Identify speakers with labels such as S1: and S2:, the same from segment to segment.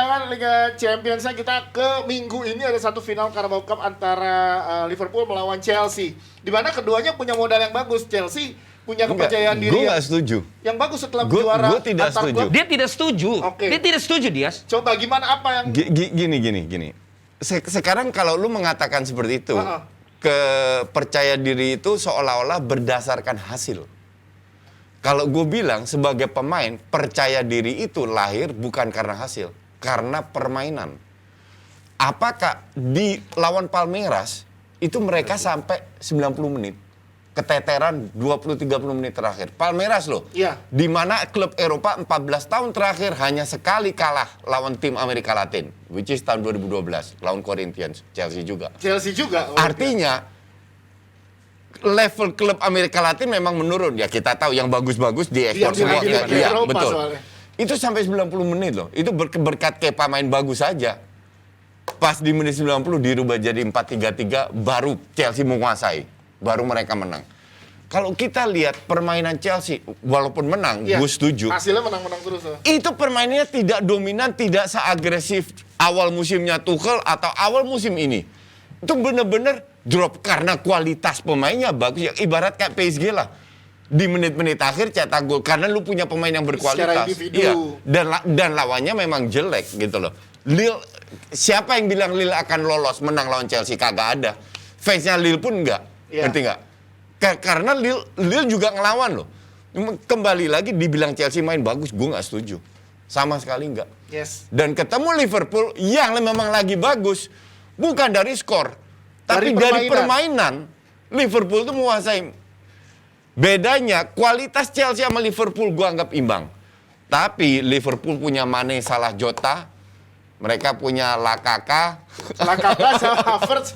S1: perdagangan Liga Champions kita ke minggu ini ada satu final Carabao Cup antara Liverpool melawan Chelsea. Di mana keduanya punya modal yang bagus. Chelsea punya kepercayaan diri.
S2: Gue nggak setuju.
S1: Yang bagus setelah juara.
S2: Gue tidak setuju.
S3: Dia tidak setuju.
S1: Oke.
S3: Dia tidak setuju, Dias.
S1: Coba gimana apa yang
S2: Gini. Sekarang kalau lu mengatakan seperti itu, kepercaya diri itu seolah-olah berdasarkan hasil. Kalau gue bilang sebagai pemain, percaya diri itu lahir bukan karena hasil, karena permainan. Apakah di lawan Palmeiras itu mereka sampai 90 menit, keteteran 20-30 menit terakhir. Palmeiras loh,
S1: Iya.
S2: di mana klub Eropa 14 tahun terakhir hanya sekali kalah lawan tim Amerika Latin, which is tahun 2012, lawan Corinthians, Chelsea juga. Artinya, level klub Amerika Latin memang menurun. Ya kita tahu yang bagus-bagus diekspor semua. Iya, betul. Soalnya. Itu sampai 90 menit loh. Itu berkat Kepa main bagus saja. Pas di menit 90 dirubah jadi 4-3-3, baru Chelsea menguasai. Baru mereka menang. Kalau kita lihat permainan Chelsea, walaupun menang, gue setuju.
S1: Hasilnya menang-menang terus.
S2: Itu permainannya tidak dominan, tidak seagresif awal musimnya Tuchel atau awal musim ini. Itu benar-benar drop karena kualitas pemainnya bagus. Ya, ibarat kayak PSG lah. Di menit-menit akhir cetak gol karena lu punya pemain yang berkualitas. Iya. Dan lawannya memang jelek gitu loh. Lille, siapa yang bilang Lille akan lolos menang lawan Chelsea? Kagak ada. Fansnya Lille pun enggak. Ngerti enggak? Karena Lille juga ngelawan loh. Kembali lagi dibilang Chelsea main bagus, gue nggak setuju. Sama sekali enggak.
S1: Yes.
S2: Dan ketemu Liverpool yang memang lagi bagus, bukan dari skor, tapi dari permainan. Liverpool itu menguasai. Bedanya kualitas Chelsea sama Liverpool gue anggap imbang. Tapi Liverpool punya Mane, Salah, Jota. Mereka punya Lakaka
S1: sama Havertz,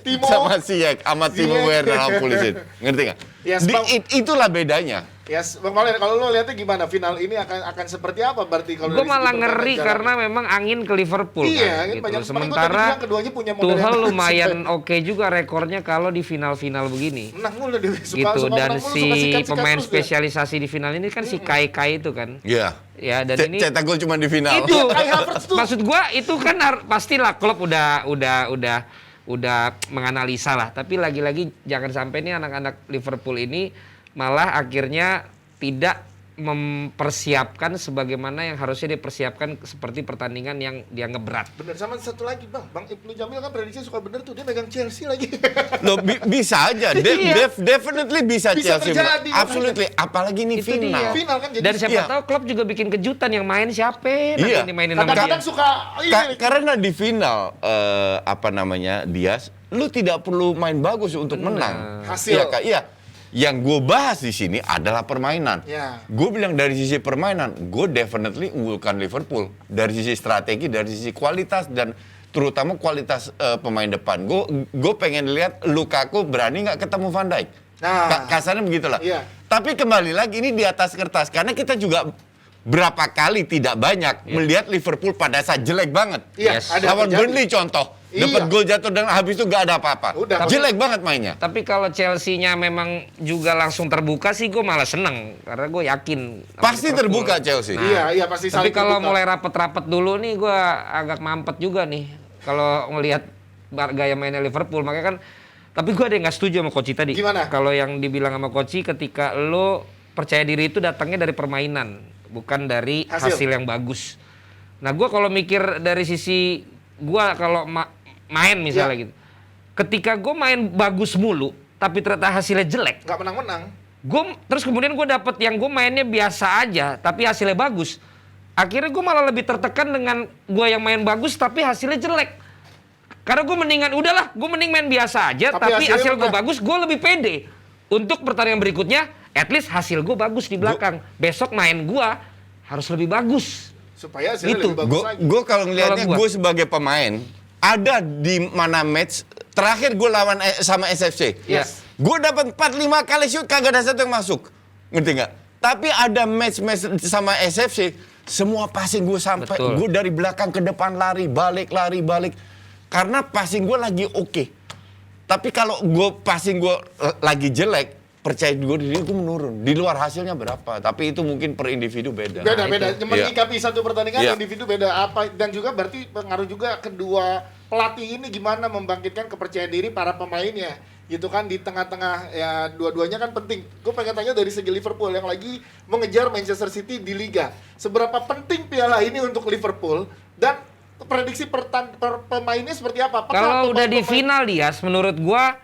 S1: Timo
S2: sama Ziyech, sama Timo Werner sama Pulisic. Ngerti nggak?
S1: Yes,
S2: itulah bedanya.
S1: Yes, Bang Valen, kalau lo lihatnya gimana final ini akan seperti apa berarti kalau
S3: gue malah ngeri karena memang angin ke Liverpool
S1: iya,
S3: kan, gitu.
S1: banyak,
S3: Sementara
S1: keduanya punya modal
S3: Tuchel lumayan oke juga rekornya kalau di final-final begini.
S1: Menang mulu dia,
S3: gitu. Dan si pemain spesialisasi di final ini kan si Kai itu kan.
S2: Iya.
S3: Ya, dan ini
S2: cetak gol cuma di final.
S3: Itu maksud gua itu kan pastilah klub udah menganalisa lah. Tapi lagi-lagi jangan sampai nih anak-anak Liverpool ini malah akhirnya tidak mempersiapkan sebagaimana yang harusnya dipersiapkan seperti pertandingan yang dianggap berat.
S1: Bener, sama satu lagi Bang Ibnu Jamil kan prediksi suka bener tuh, dia megang Chelsea lagi.
S2: Loh, bisa aja, definitely bisa Chelsea.
S1: Terjadi,
S2: absolutely, apalagi ini
S3: itu
S2: final.
S1: Final kan jadi.
S3: Dan siapa tahu klub juga bikin kejutan yang main siapa nanti dimainin sama dia.
S1: Kadang-kadang suka
S2: karena di final Dias, lu tidak perlu main bagus untuk menang.
S1: Hasil.
S2: Iya. Yang gue bahas di sini adalah permainan.
S1: Ya.
S2: Gue bilang dari sisi permainan, gue definitely unggulkan Liverpool. Dari sisi strategi, dari sisi kualitas, dan terutama kualitas pemain depan. Gue pengen lihat Lukaku berani nggak ketemu Van Dijk.
S1: Nah,
S2: kasarnya begitulah.
S1: Iya.
S2: Tapi kembali lagi ini di atas kertas. Karena kita juga berapa kali tidak banyak melihat Liverpool pada saat jelek banget.
S1: Yes.
S2: Lawan Burnley contoh. Dapat gol jatuh dan habis itu gak ada apa-apa. Jelek banget mainnya.
S3: Tapi kalau Chelsea-nya memang juga langsung terbuka sih gue malah seneng. Karena gue yakin.
S2: Pasti terbuka Chelsea.
S1: Iya, pasti.
S3: Tapi kalau mulai rapet-rapet dulu nih gue agak mampet juga nih. Kalau ngelihat gaya mainnya Liverpool. Makanya kan, tapi gue ada yang gak setuju sama Koci tadi.
S1: Gimana?
S3: Kalau yang dibilang sama Koci ketika lo percaya diri itu datangnya dari permainan. Bukan dari hasil yang bagus. Nah gue kalau mikir dari sisi gue kalau main misalnya gitu. Ketika gue main bagus mulu, tapi ternyata hasilnya jelek.
S1: Gak menang-menang.
S3: Terus kemudian gue dapet yang gue mainnya biasa aja, tapi hasilnya bagus. Akhirnya gue malah lebih tertekan dengan gue yang main bagus, tapi hasilnya jelek. Karena gue mendingan, udahlah, gue mending main biasa aja, tapi hasil gue bagus, gue lebih pede. Untuk pertandingan berikutnya, at least hasil gue bagus di belakang. Besok main gue harus lebih bagus.
S1: Supaya hasilnya lebih bagus lagi.
S2: Gue kalau ngelihatnya, gue sebagai pemain, ada di mana match terakhir gue lawan sama SFC.
S1: Yes.
S2: Gue dapat 4-5 kali shoot kagak ada satu yang masuk. Ngerti nggak? Tapi ada match sama SFC, semua passing gue sampai. Gue dari belakang ke depan lari balik. Karena passing gue lagi oke. Tapi kalau passing gue lagi jelek, percaya diri gue menurun. Di luar hasilnya berapa, tapi itu mungkin per individu beda.
S1: Beda-beda.
S3: itu.
S1: Menyikapi satu pertandingan
S2: Iya.
S1: individu beda apa, dan juga berarti pengaruh juga kedua pelatih ini gimana membangkitkan kepercayaan diri para pemainnya. Gitu kan, di tengah-tengah ya dua-duanya kan penting. Gue pengen tanya dari segi Liverpool yang lagi mengejar Manchester City di Liga. Seberapa penting piala ini untuk Liverpool, dan prediksi pemainnya seperti apa? Apakah
S3: Kalau udah di
S1: pemain-
S3: final dia, menurut gua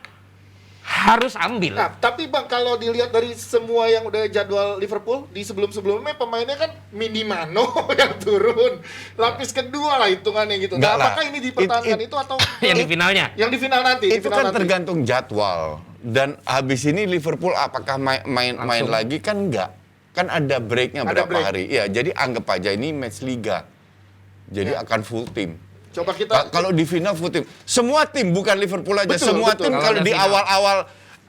S3: harus ambil.
S1: Nah, tapi Bang, kalau dilihat dari semua yang udah jadwal Liverpool di sebelum-sebelumnya, pemainnya kan Minimano yang turun, lapis kedua lah hitungannya gitu.
S2: Enggak
S1: Nah,
S2: lah.
S1: apakah ini dipertahankan itu atau
S3: Yang di finalnya.
S1: yang di final nanti? Di
S2: Itu
S1: final
S2: kan
S1: nanti.
S2: tergantung jadwal. Dan habis ini Liverpool apakah main
S3: Langsung.
S2: lagi kan enggak. Kan ada breaknya
S1: Ada
S2: berapa
S1: break.
S2: hari. Ya, jadi anggap aja ini match liga. Jadi
S1: Ya.
S2: akan full tim.
S1: Coba kita
S2: Kalau di final full tim. Semua tim bukan Liverpool aja.
S1: Betul,
S2: Semua
S1: betul.
S2: tim
S3: Kalau
S2: kalau
S3: ada
S2: di
S3: final.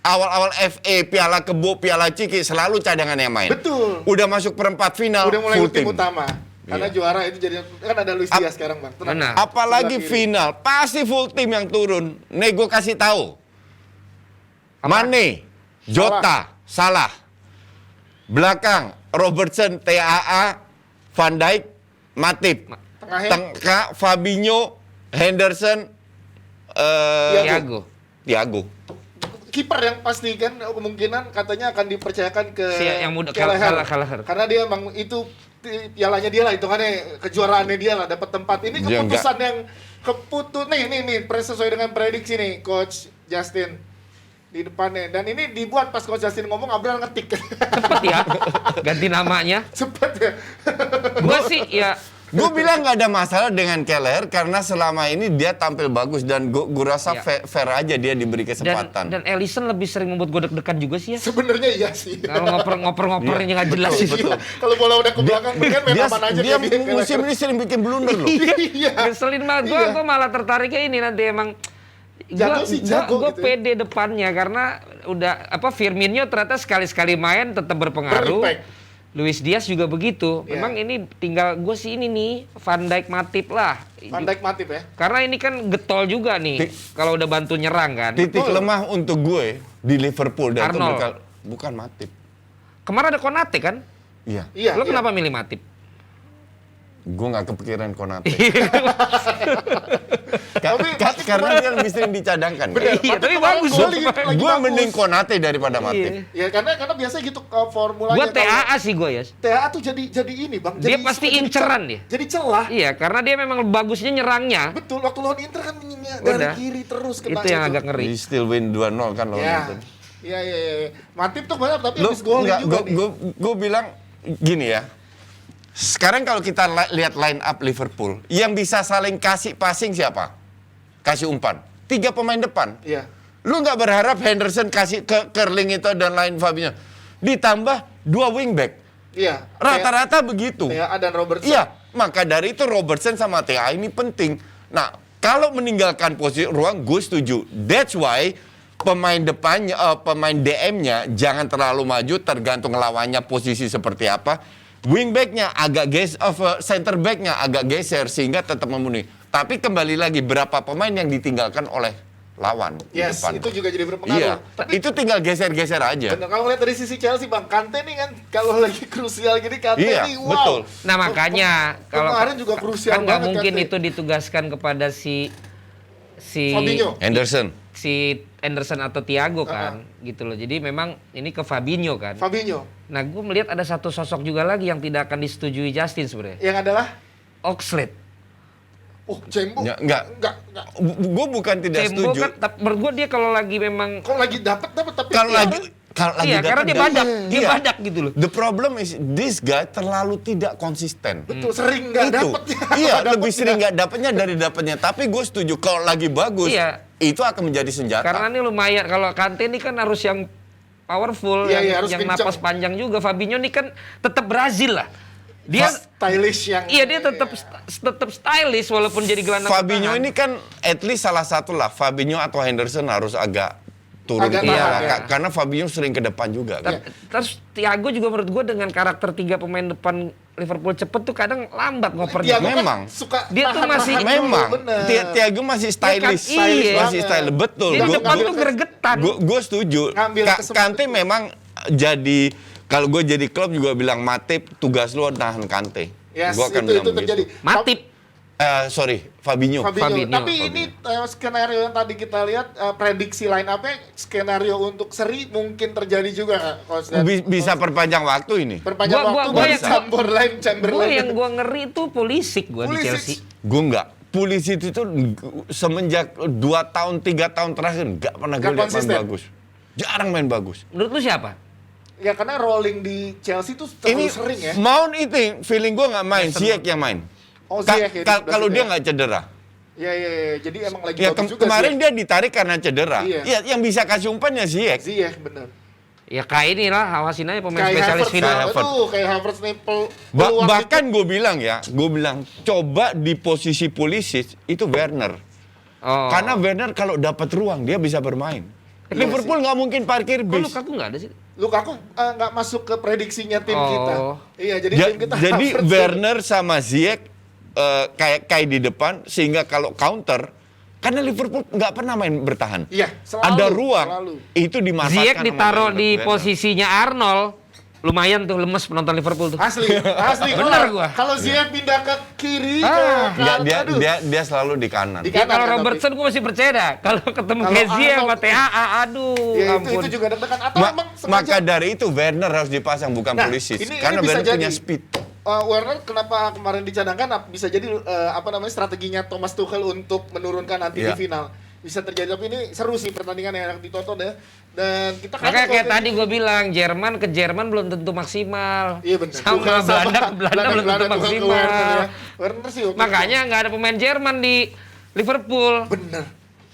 S2: awal-awal FA, Piala Kebo, Piala Ciki selalu cadangan yang main.
S1: Betul.
S2: Udah masuk perempat final
S1: udah mulai
S2: full
S1: tim
S2: tim.
S1: utama. Karena
S2: Iya.
S1: juara itu jadi kan ada Luis Diaz sekarang, Bang. Tenang.
S3: Benar.
S2: Apalagi
S1: Sebelah kiri.
S2: final, pasti full tim yang turun. Nih gue kasih tahu. Mane, Jota, Salah. Belakang, Robertson, TAA, Van Dijk, Matip.
S1: Tengahnya
S2: Tengah, Fabinho, Henderson,
S3: Thiago.
S2: Thiago.
S1: kiper yang pasti kan kemungkinan katanya akan dipercayakan ke
S3: Yang muda,
S1: Kelleher.
S3: Kelleher.
S1: Karena dia emang itu pialanya dia lah, hitungannya kejuaraannya dia lah, dapat tempat. Ini
S2: Dia
S1: keputusan yang nih sesuai dengan prediksi nih Coach Justin di depannya. Dan ini dibuat pas Coach Justin ngomong, Abral ngetik.
S3: Cepet ya, ganti namanya.
S1: Cepet ya.
S3: Gua sih ya,
S2: Gue bilang nggak ada masalah dengan Kelleher karena selama ini dia tampil bagus dan gue rasa
S3: Iya.
S2: fair aja dia diberi
S3: dan
S2: kesempatan.
S3: Ellison lebih sering membuat gue deg-degan juga sih ya.
S1: Sebenarnya iya sih.
S3: Kalau ngoper-ngopernya nggak jelas
S2: betul,
S3: sih.
S2: betul.
S1: Kalau bola udah ke belakang kan main aman aja
S2: dia
S1: dia.
S2: musim ini sering bikin blunder loh.
S1: Iya.
S3: Ngeselin banget.
S1: Iya.
S3: Gue malah tertariknya ini nanti emang.
S1: Jago sih, jago
S3: Gue
S1: gitu ya.
S3: pede depannya karena udah Firmino ternyata sekali-sekali main tetap berpengaruh.
S1: Berimpact.
S3: Luis Diaz juga begitu.
S1: Iya.
S3: Memang ini tinggal gue sih ini nih Van Dijk Matip lah.
S1: Van Dijk Matip ya.
S3: Karena ini kan getol juga nih kalau udah bantu nyerang kan.
S2: Titik
S1: Betul.
S2: lemah untuk gue di Liverpool dan itu
S3: Arnold.
S2: bukan Matip.
S3: Kemarin ada Konate kan?
S2: Iya.
S1: Iya.
S3: Lo
S1: iya.
S3: kenapa milih Matip?
S2: Gue nggak kepikiran Konate.
S1: Tapi Matip
S2: Karena
S1: kemarin-
S2: dia lebih sering dicadangkan.
S1: Bener.
S3: Iya,
S1: Matip
S3: tapi
S1: kemarin
S3: bagus
S1: gua
S3: loh.
S1: lagi
S2: Gue
S1: bagus.
S2: mending Konate daripada Matip.
S3: Iya.
S1: Ya karena biasa gitu formulanya.
S3: Gue
S1: kalau-
S3: TAA sih gue ya.
S1: TAA tuh jadi ini Bang.
S3: Dia
S1: Jadi
S3: pasti
S1: jadi
S3: inceran
S1: celah.
S3: dia.
S1: Jadi celah.
S3: Iya, karena dia memang bagusnya nyerangnya.
S1: Betul, waktu lawan Inter kan dari
S3: Udah.
S1: kiri terus kena
S3: Itu yang agak ngeri.
S2: He still win 2-0 kan lawan
S1: Ya.
S2: Inter.
S1: Iya. Matip tuh banyak tapi
S2: Lo
S1: habis golin juga nih.
S2: gue bilang gini ya. Sekarang kalau kita lihat line up Liverpool, yang bisa saling kasih passing siapa? Kasih umpan. 3 pemain depan.
S1: Iya.
S2: Lu nggak berharap Henderson kasih ke Kerling itu dan lain Fabinho. Ditambah 2 wingback.
S1: Iya.
S2: Rata-rata begitu.
S1: TAA dan Robertson.
S2: Iya, maka dari itu Robertson sama TA ini penting. Nah, kalau meninggalkan posisi ruang, gue setuju. That's why pemain depannya, pemain DM-nya jangan terlalu maju, tergantung lawannya posisi seperti apa. Wingback-nya agak center back-nya agak geser sehingga tetap memenuhi. Tapi kembali lagi berapa pemain yang ditinggalkan oleh lawan di
S1: Yes,
S2: depan.
S1: itu juga jadi berpengaruh.
S2: Iya,
S1: Tapi
S2: itu tinggal geser-geser aja.
S1: bener, kalau lihat dari sisi Chelsea Bang, Kante nih kan kalau lagi krusial gini Kante
S2: Iya,
S1: nih wow.
S2: betul.
S3: Nah makanya kalau
S1: kemarin juga krusial
S3: kan nggak
S1: banget
S3: mungkin
S1: Kante.
S3: itu ditugaskan kepada si
S1: Fabinho.
S2: Henderson.
S3: si Anderson atau Thiago kan gitu loh. Jadi memang ini ke Fabinho kan.
S1: Fabinho
S3: Nah gue melihat ada satu sosok juga lagi yang tidak akan disetujui Justin sebenarnya.
S1: yang adalah
S3: Oxlade.
S1: Cembo.
S2: Ya, enggak. Gue bukan tidak
S3: Tembo
S2: setuju.
S3: kan, menurut gue dia kalau lagi memang
S1: Kok lagi dapat tapi
S2: Kalau
S1: iya,
S2: lagi
S3: iya karena
S2: dapat
S3: dia
S2: dan-
S3: badak, dia
S2: Iya.
S3: badak gitu loh.
S2: The problem is this guy terlalu tidak konsisten.
S1: betul sering nggak
S2: Itu.
S1: dapat.
S2: Iya, lebih sering nggak dapatnya dari dapatnya. Tapi gue setuju kalau lagi bagus,
S3: Iya.
S2: itu akan menjadi senjata.
S3: Karena ini lumayan kalau Kante ini kan harus yang powerful,
S1: Iya, iya,
S3: yang,
S1: harus
S3: yang
S1: kencang.
S3: napas panjang juga. Fabinho ini kan tetap Brazil lah. Dia
S1: stylish yang
S3: iya dia tetap stylish walaupun jadi gelandang
S2: Fabinho
S3: pertahanan.
S2: ini kan at least salah satu lah. Fabinho atau Henderson harus agak turun
S1: Agak
S2: ke
S3: tahan,
S2: belakang.
S1: ya.
S2: Karena Fabinho sering ke depan juga kan.
S3: Terus Thiago juga menurut gue dengan karakter 3 pemain depan Liverpool cepet tuh kadang lambat
S1: Dia
S3: ngopernya.
S2: Memang.
S1: kan suka
S3: Dia tuh masih-
S1: tahan-tahan dulu,
S2: Memang
S1: bener.
S2: Thiago masih stylish,
S3: iya.
S2: masih stylish, betul.
S3: Dia di
S2: Gua-
S3: depan
S2: gua-
S3: tuh gregetan.
S2: Gue setuju.
S1: Ngambil
S2: Kante
S1: kesempatan.
S2: memang jadi, kalau gue jadi klub juga bilang Matip, tugas lu nahan Kante.
S1: Yes,
S2: Gua akan
S1: itu
S2: bilang begitu.
S1: terjadi.
S3: Matip.
S2: Sorry, Fabinho.
S1: Fabinho. Tapi
S2: Fabinho.
S1: ini skenario yang tadi kita lihat, prediksi line up-nya, skenario untuk seri mungkin terjadi juga nggak, Coach? Dan
S2: Bisa perpanjang waktu ini.
S1: perpanjang
S3: Gua-
S1: waktu
S3: gua
S1: buat
S3: yang-
S1: Chamberlain.
S3: Gue yang gue ngeri tuh Pulisic gue di
S1: Pulisic.
S3: Chelsea.
S2: Gue enggak. Polisi itu tuh semenjak 2 tahun, 3 tahun terakhir enggak pernah gue
S1: Nggak
S2: lihat main
S1: konsisten.
S2: bagus. Jarang main bagus.
S3: Menurut lu siapa?
S1: Ya karena rolling di Chelsea tuh
S2: Ini
S1: terlalu sering ya.
S2: Mount itu feeling gue nggak main, Ziyech yang main.
S1: Oh, Ziyech ya, di sebelah
S2: Kalau
S1: situ
S2: dia
S1: ya.
S2: nggak cedera.
S1: Iya. Jadi emang lagi
S2: Ya
S1: bagus juga
S2: kemarin
S1: Ziyech.
S2: dia ditarik karena cedera.
S1: Iya.
S2: Ya, yang bisa kasih umpan ya Ziyech.
S1: Ziyech bener.
S3: Ya kayak inilah, awasin aja pemain
S1: Kayak
S3: spesialis
S1: Havertz,
S3: final.
S2: Kayak Havertz.
S1: aduh, kayak Havertz nih peluang
S2: Bahkan gue bilang coba di posisi Pulisic itu Werner.
S3: Oh.
S2: Karena Werner kalau dapat ruang dia bisa bermain.
S1: Iya
S2: Liverpool nggak mungkin parkir
S3: Kok
S2: bis.
S3: Lukaku nggak ada sih?
S1: Lukaku nggak masuk ke prediksinya tim
S3: Oh.
S1: kita. Iya, jadi tim kita
S2: Jadi
S1: Havertz.
S2: Werner sama Ziyech kayak di depan sehingga kalau counter karena Liverpool nggak pernah main bertahan.
S1: Iya, selalu.
S2: Ada ruang
S1: Selalu.
S2: itu dimanfaatkan.
S3: Ziyech
S2: sama
S3: ditaruh di
S2: Werner.
S3: posisinya Arnold. Lumayan tuh lemes penonton Liverpool tuh.
S1: Asli.
S3: Bener gua.
S1: Kalau Ziyech pindah ke kiri,
S3: Ah.
S1: ke
S2: Nggak,
S1: kanan, aduh.
S2: dia selalu di kanan.
S1: Di
S3: Ya
S1: kanan
S3: kalau
S1: kan,
S3: Robertson gue masih percaya dah. Kalau ketemu
S1: Kalau
S3: Kezia sama
S1: Arnold-
S3: TAA, aduh
S1: Ya,
S3: ampun.
S1: itu juga deg-degan. Atau emang
S2: Maka
S1: sengaja
S2: dari itu Werner harus dipasang bukan
S1: Nah,
S2: Pulisic.
S1: ini
S2: Karena
S1: bisa
S2: Werner
S1: jadi.
S2: punya speed.
S1: Werner kenapa kemarin dicadangkan bisa jadi strateginya Thomas Tuchel untuk menurunkan nanti
S2: Iya.
S1: di final. Bisa terjadi, tapi ini seru sih pertandingan yang ditonton ya. Dan kita
S3: Makanya kayak
S1: kalau-
S3: tadi gue bilang, Jerman ke Jerman belum tentu maksimal.
S1: Iya benar.
S3: Sama Belanda ke Belanda belum tentu
S1: Tuchel ke
S3: maksimal.
S1: Werner, ya. Werner sih oke.
S3: Makanya nggak ada pemain Jerman di Liverpool.
S1: Bener.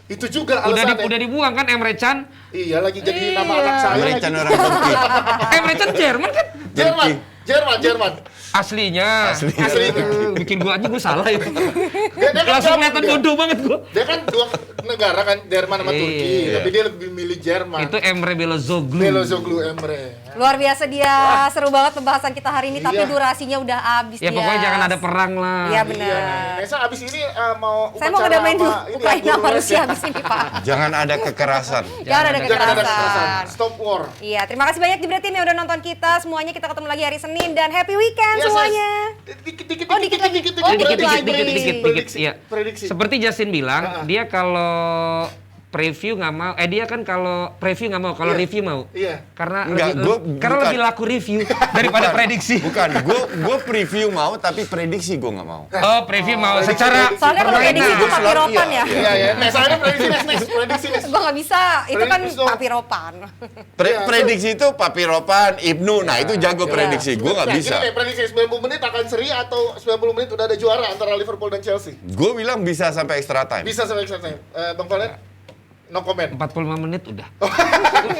S1: Itu juga alasannya.
S3: Udah dibuang kan Emre Can.
S1: Iya, lagi jadi nama
S3: Iya.
S1: anak saya
S2: American
S1: lagi.
S2: orang Turki.
S3: Emre Can Jerman kan?
S1: Jerman.
S3: Aslinya.
S2: Asli.
S3: Bikin gua aja gua salah ya.
S1: Dia kan
S3: Langsung
S1: gabung
S3: kelihatan
S1: dia.
S3: bodoh banget gua.
S1: Dia kan dua negara kan, Jerman sama Turki,
S3: Iya.
S1: tapi dia lebih milih Jerman.
S3: Itu Emre Belözoğlu.
S1: Belozoglu Emre.
S4: Luar biasa dia, seru banget pembahasan kita hari ini, tapi
S1: Iya.
S4: durasinya udah habis
S3: Ya
S4: dia.
S3: pokoknya jangan ada perang lah.
S4: Iya
S1: Iya.
S4: benar.
S1: Nesa abis ini mau
S4: Saya mau
S1: upacara
S4: ngedamain dulu
S1: sama ini ya,
S4: Ukraina sama
S1: guru
S4: Rusia
S1: les ya.
S4: habis ini Pak.
S2: Jangan ada kekerasan.
S4: Jangan ada
S1: Jangan ada
S4: kekerasan.
S1: kekerasan. Stop war.
S4: Iya, terima kasih banyak Jibra Tim yang udah nonton kita. Semuanya kita ketemu lagi hari Senin dan happy weekend
S1: Yes,
S4: semuanya.
S1: Dikit
S4: Oh, dikit lagi. Oh, dikit lagi.
S3: Dikit. Iya.
S1: Prediksi.
S3: Seperti Justin bilang, dia kalau preview nggak mau, dia kan kalau preview nggak mau, kalau
S1: Iya.
S3: review mau.
S1: Iya.
S3: Karena
S2: Enggak,
S3: karena
S2: bukan.
S3: lebih laku review daripada prediksi.
S2: Bukan, gue preview mau tapi prediksi gue nggak mau.
S3: Oh, preview mau
S1: prediksi,
S3: secara
S1: prediksi.
S4: Soalnya kalau
S3: permainan.
S4: prediksi itu
S2: Gua
S4: papi
S2: selalu-
S4: ropan
S2: iya,
S4: ya.
S1: Iya ya. Nah, soalnya prediksi prediksi next.
S4: Gua nggak bisa, itu kan
S1: Prediksi dong.
S4: papi ropan.
S1: Iya,
S2: Prediksi itu Papi Ropan, Ibnu, nah itu jago prediksi. Gue nggak
S1: Nah,
S2: bisa.
S1: Gini deh, prediksi 90 menit akan seri atau 90 menit udah ada juara antara Liverpool dan Chelsea.
S2: Gue bilang bisa sampai extra time.
S1: Bisa sampai extra time. Bang Valen, no comment.
S3: 45 menit udah.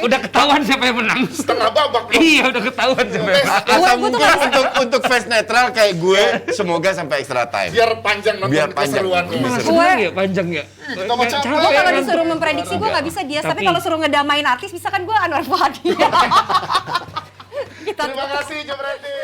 S3: Udah ketahuan siapa yang menang.
S1: Setengah babak bro.
S3: Iya, udah ketahuan siapa yang menang.
S2: Atau
S4: Gua tuh
S2: mungkin untuk fans netral kayak gue, semoga sampai extra time.
S1: Biar panjang nonton
S2: Biar panjang.
S1: keseruannya.
S2: Bisa.
S3: Malah seneng ya, panjang ya.
S1: Kita mau capek.
S4: Gua kalau
S3: kan?
S4: disuruh memprediksi gua nggak bisa dia, tapi
S3: Tapi-
S4: kalau suruh ngedamain artis bisa kan gua Anwar Fuadi. Kita
S1: Terima kasih Jom Randy.